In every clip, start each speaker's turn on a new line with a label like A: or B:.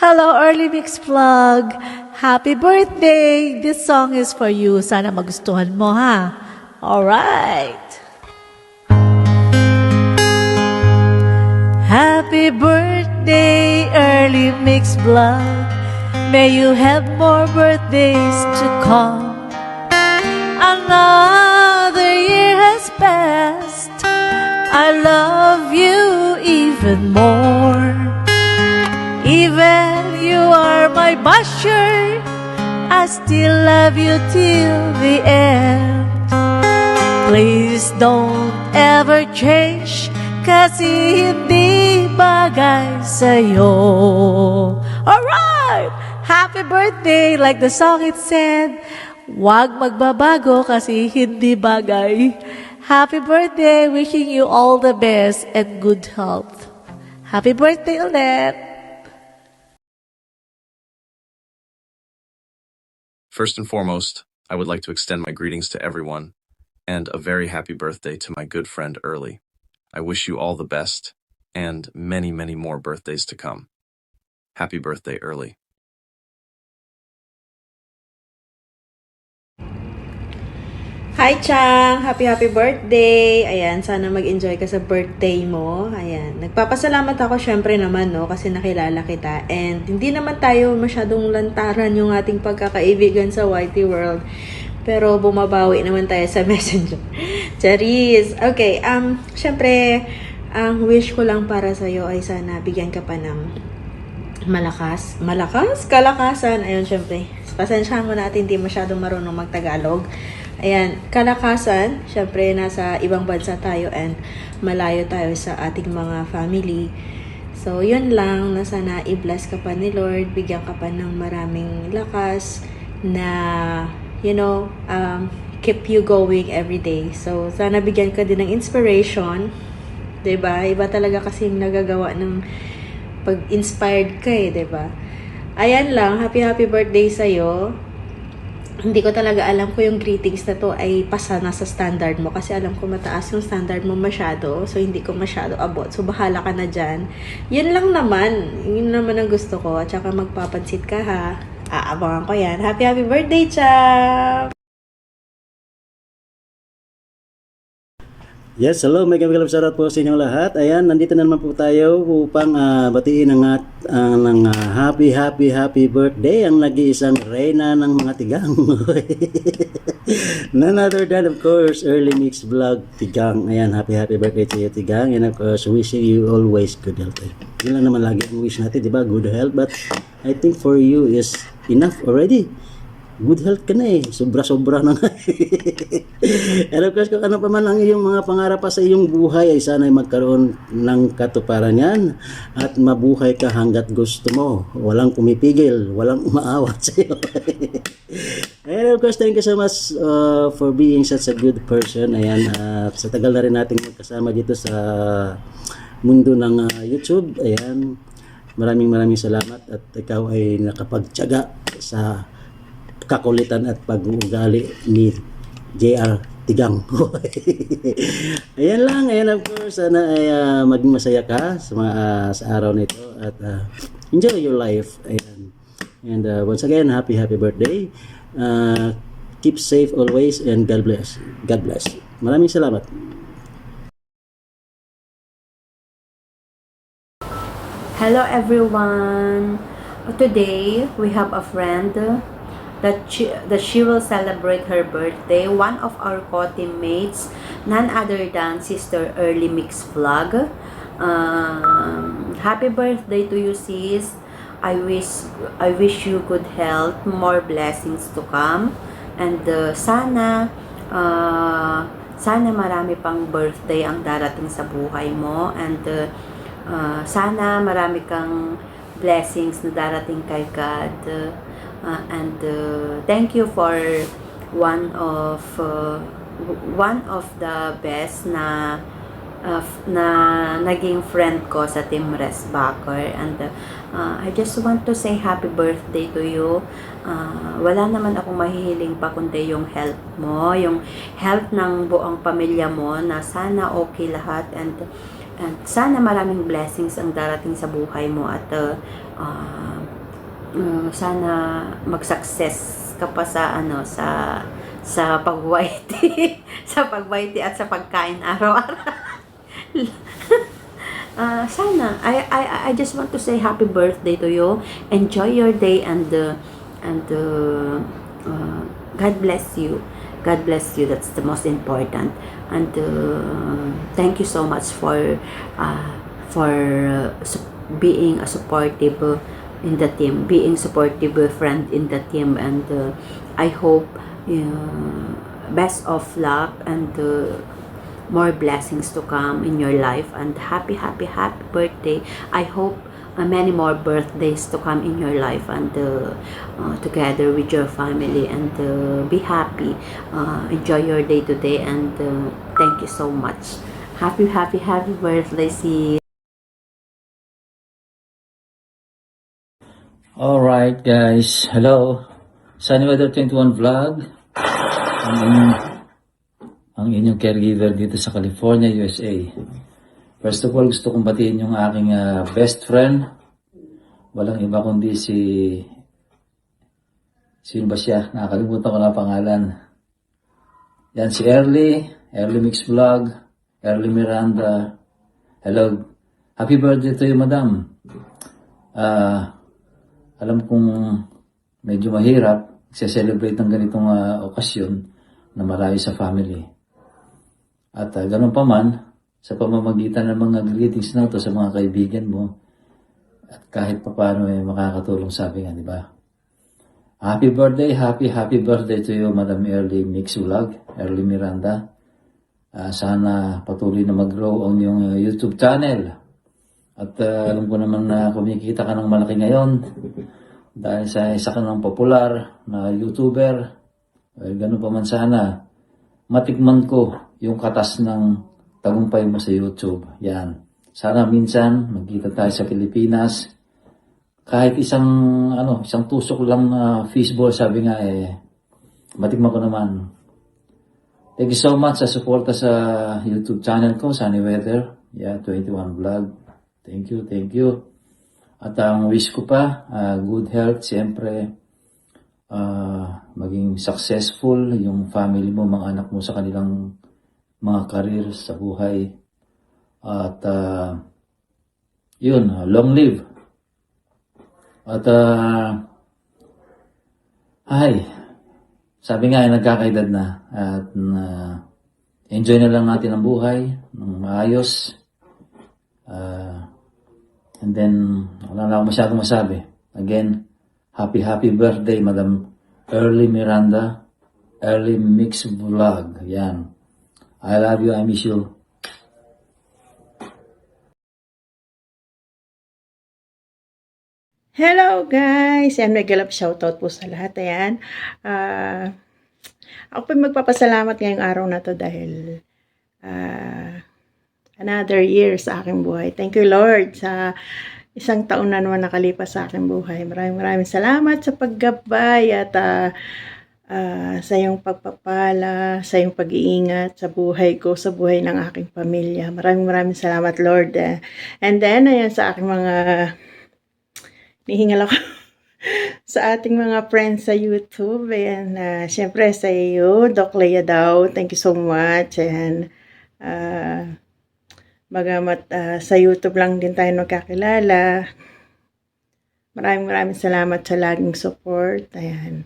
A: Hello, Early Mix Vlog! Happy birthday! This song is for you. Sana magustuhan mo, ha? Alright! Happy birthday, Early Mix Vlog! May you have more birthdays to come. Another year has passed. I love you even more. Even you are my basher, I still love you till the end. Please don't ever change, kasi hindi bagay sa'yo. Alright! Happy birthday! Like the song it said, wag magbabago kasi hindi bagay. Happy birthday! Wishing you all the best and good health. Happy birthday ulit!
B: First and foremost, I would like to extend my greetings to everyone, and a very happy birthday to my good friend Early. I wish you all the best, and many, many more birthdays to come. Happy birthday, Early.
C: Hi Chang! Happy birthday! Ayan, sana mag-enjoy ka sa birthday mo. Ayan, nagpapasalamat ako syempre naman, no, kasi nakilala kita. And hindi naman tayo masyadong lantaran yung ating pagkakaibigan sa YT World. Pero bumabawi naman tayo sa Messenger. Charis! Okay, syempre, ang wish ko lang para sa'yo ay sana bigyan ka pa ng kalakasan. Ayun, syempre, pasensyahan mo natin, hindi masyadong marunong mag-Tagalog. Ayan, kalakasan, syempre nasa ibang bansa tayo and malayo tayo sa ating mga family. So, yun lang, na sana i-bless ka pa ni Lord, bigyan ka pa ng maraming lakas na, keep you going every day. So, sana bigyan ka din ng inspiration, 'di ba? Iba talaga kasing nagagawa ng pag-inspired ka eh, 'di ba? Ayan lang, happy birthday sa'yo. Hindi ko talaga alam ko yung greetings na to ay pasa na sa standard mo kasi alam ko mataas yung standard mo masyado, so hindi ko masyado abot, so bahala ka na dyan. Yun naman ang gusto ko, at saka magpapansit ka, ha, aabangan ko yan. Happy birthday, Cham!
D: Yes, hello, mega shoutout po sa inyong lahat. Ayan, nandito na naman po tayo upang batiin ng happy birthday ang nag-iisang reyna ng mga tigang. None other than, of course, Early Mix Vlog Tigang. Ayan, happy birthday to you, Tigang. And of course, wishing you always good health. Yun lang naman lagi ang wish natin, di ba? Good health. But I think for you is enough already. Good health ka na eh. Sobra-sobra na nga. And of course, kung ano pa man ang iyong mga pangarap pa sa iyong buhay, ay sana ay magkaroon ng katuparan yan. At mabuhay ka hanggat gusto mo. Walang pumipigil. Walang umaawat sa iyo. And of course, thank you so much for being such a good person. Ayan, sa tagal na rin natin magkasama dito sa mundo ng YouTube. Ayan, maraming salamat. At ikaw ay nakapagtiyaga sa kakulitan at pag-uugali ni JR Tigang. Ayan lang, of course, sana ay maging masaya ka sa araw nito at enjoy your life. Ayan. And once again, happy birthday. Keep safe always and God bless. God bless. Maraming salamat.
E: Hello everyone. Today we have a friend that she will celebrate her birthday. One of our co-teammates, none other than Sister Early Mix Vlog. Happy birthday to you, sis. I wish you good health, more blessings to come, and sana marami pang birthday ang darating sa buhay mo, and sana marami kang blessings na darating kay God. And thank you for one of the best na naging friend ko sa Team Resbacker. And I just want to say happy birthday to you. Wala naman akong mahihiling pa kundi yung health mo, yung health ng buong pamilya mo, na sana okay lahat, and sana maraming blessings ang darating sa buhay mo, at sana mag-success ka pa sa sa pag-whitey sa pag-whitey at sa pagkain araw-araw. Sana I just want to say happy birthday to you. Enjoy your day, and God bless you. God bless you. That's the most important. And thank you so much for being a supportive in the team, being supportive friend in the team, and I hope best of luck and more blessings to come in your life, and happy birthday. I hope many more birthdays to come in your life, and together with your family, and be happy. Enjoy your day today, and thank you so much. Happy birthday, si.
F: Alright guys, hello. Sunny Weather 21 Vlog. Ang inyong caregiver dito sa California, USA. First of all, gusto kong batiin yung aking best friend. Walang iba kundi sino ba siya? Nakakalimutan ko na pangalan. Yan si Early Mix Vlog, Early Miranda. Hello. Happy birthday to you, madam. Alam kong medyo mahirap celebrate ng ganitong okasyon na malayo sa family. At ganun pa man, sa pamamagitan ng mga greetings na ito sa mga kaibigan mo, at kahit pa paano makakatulong, sabi nga, di ba? Happy birthday to you, Madam Early Mix Vlog, Early Miranda. Sana patuloy na mag-grow ang iyong YouTube channel. At alam ko naman na kumikita ka ng malaki ngayon dahil sa isa ka ng popular na YouTuber. Ganun pa man sana, matikman ko yung katas ng tagumpay mo sa YouTube. Yan. Sana minsan magkita tayo sa Pilipinas. Kahit isang tusok lang na fishball, sabi nga matikman ko naman. Thank you so much sa suporta sa YouTube channel ko, Sunny Weather 21 Vlog. Thank you. At ang wish ko pa, good health, siyempre, maging successful yung family mo, mga anak mo sa kanilang mga career sa buhay. At long live. At sabi nga nagkakaedad na, at enjoy na lang natin ang buhay ng maayos. And then, wala na ako masyadong masabi. Again, happy birthday, Madam Early Miranda, Early Mix Vlog. Yan. I love you, I miss you.
G: Hello guys! Yan, may galap shoutout po sa lahat. Ayan. Ako po magpapasalamat ngayong araw na to dahil another year sa aking buhay. Thank you Lord sa isang taon na naman nakalipas sa aking buhay. Maraming salamat sa paggabay at sa iyong pagpapala, sa iyong pag-iingat sa buhay ko, sa buhay ng aking pamilya. Maraming salamat Lord. And then, ayan sa aking mga nihingal ako sa ating mga friends sa YouTube. Ayan, syempre sa iyo, Doc Lea daw. Thank you so much. Ayan, bagamat sa YouTube lang din tayo nagkakilala. Maraming salamat sa laging support. Ayan.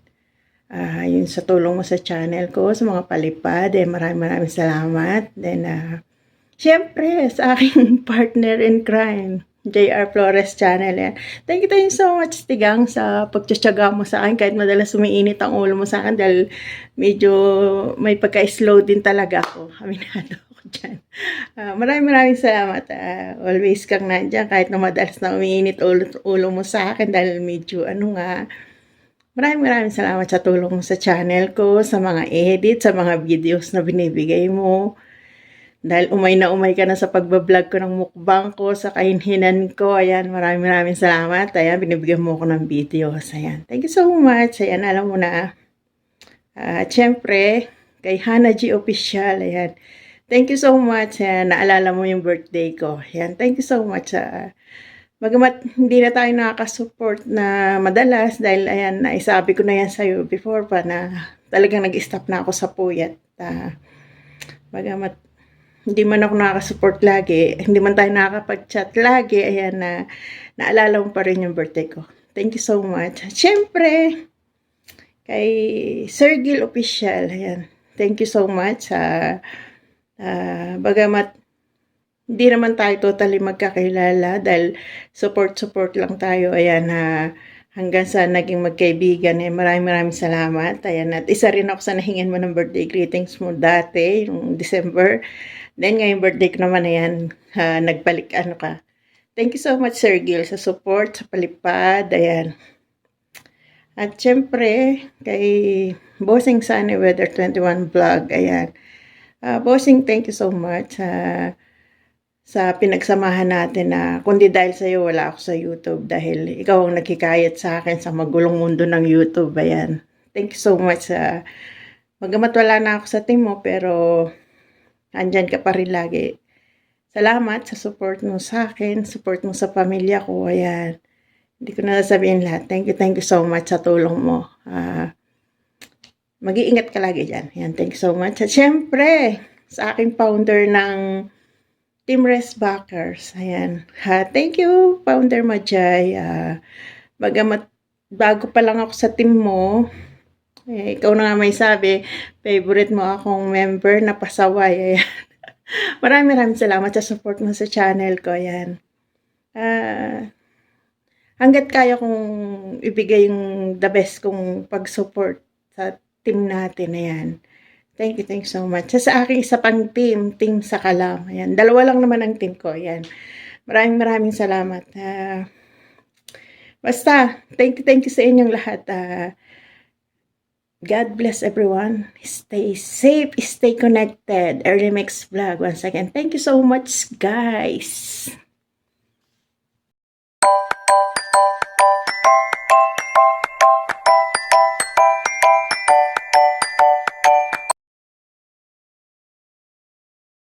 G: Yun sa tulong mo sa channel ko, sa mga palipad. Maraming salamat. Then, syempre, sa aking partner in crime, JR Flores channel. Yan. Thank you so much, Tigang, sa pagtsatsaga mo sa akin. Kahit madalas umiinit ang ulo mo sa akin dahil medyo may pagka-slow din talaga ako. Aminado ako dyan. Maraming salamat. Always kang nandyan kahit na madalas na umiinit ulo mo sa akin dahil medyo Maraming salamat sa tulong mo sa channel ko, sa mga edit, sa mga videos na binibigay mo. Dahil umay ka na sa pagbablog ko ng mukbang ko, sa kahinhinan ko. Ayan, maraming salamat. Ayan, binibigyan mo ko ng videos. Ayan, thank you so much. Ayan, alam mo na. At syempre, kay Hannah G. Official. Ayan, thank you so much. Ayan, naalala mo yung birthday ko. Ayan, thank you so much. Bagamat hindi na tayo nakaka-support na madalas dahil ayan, naisabi ko na yan sa'yo before pa na talagang nag-stop na ako sa puyat. Bagamat hindi man ako nakaka-support lagi, hindi man tayo nakakapag-chat lagi, ayan na naalala mo pa rin yung birthday ko. Thank you so much. Siyempre, kay Sir Gil Official, ayan. Thank you so much. Bagamat hindi naman tayo totally magkakilala dahil support lang tayo. Ayan, hanggang sa naging magkaibigan. Maraming salamat. Ayan, at isa rin ako sa nahingin mo ng birthday greetings mo dati, yung December. Then, ngayong birthday ko naman, ayan, nagbalik, ka. Thank you so much, Sir Gil, sa support, sa palipad. Ayan. At syempre, kay Bossing Sunny Weather 21 Vlog. Ayan. Bossing, thank you so much. Sa pinagsamahan natin na kundi dahil sa iyo wala ako sa YouTube dahil ikaw ang naghikayat sa akin sa magulong mundo ng YouTube. Ayan. Thank you so much. Bagamat wala na ako sa team mo pero andyan ka pa rin lagi. Salamat sa support mo sa akin, support mo sa pamilya ko. Ayan. Hindi ko na nasabihin lahat. Thank you so much sa tulong mo. Mag-iingat ka lagi dyan. Ayan. Thank you so much. At syempre, sa aking founder ng Team Rest Backers. Ayan. Thank you, Founder Majay. Bagamat bago pa lang ako sa team mo, ikaw na nga may sabi, favorite mo akong member na pasaway. Ayan. Maraming salamat sa support mo sa channel ko. Ayan. Hanggat kaya kong ibigay yung the best kong pag-support sa team natin. Ayan. Thank you so much. Sa aking isa pang team sa Kalam. Ayan, 2 lang naman ang team ko. Ayan. Maraming salamat. Basta, thank you sa inyong lahat. God bless everyone. Stay safe, stay connected. Early Mix Vlog once again. Thank you so much, guys.